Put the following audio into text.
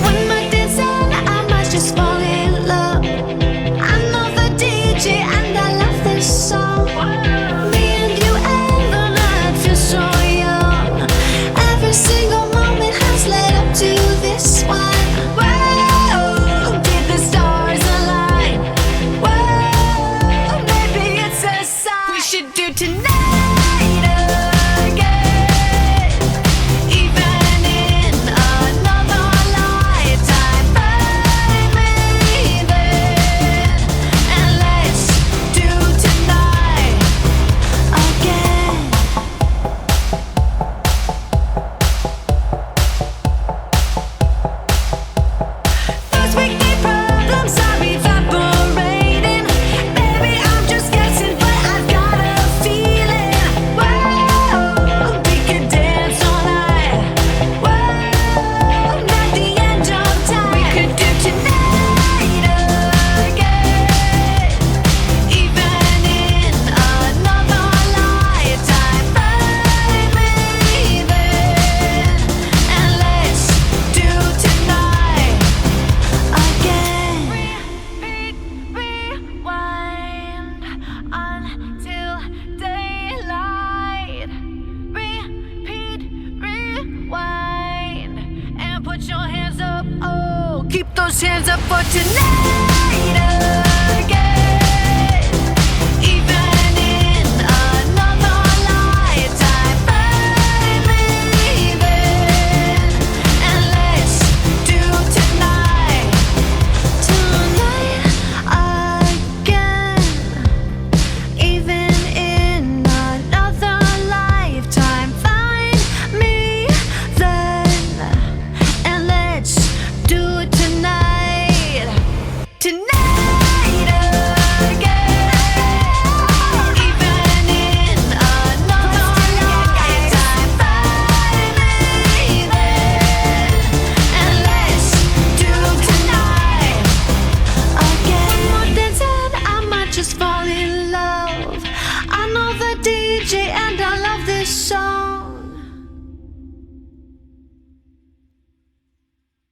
When my day's done, I might just fall in love. I know the DJ and I love this song. Me and you and the night feel so young. Every single moment has led up to this one. Whoa, did the stars align? Whoa, maybe it's a sign. We should do tonight again, even in another lifetime. Baby, and let's do tonight again. Those wicked problems are evaporating. Baby, I'm just guessing, but I've got a feeling. Whoa, we could dance all night. Whoa, not the end of time. We could do tonight again, even in another lifetime. Baby, and let's do tonight again. Repeat, rewind until daylight. Repeat, rewind and put your hands up. Oh, keep those hands up for tonight.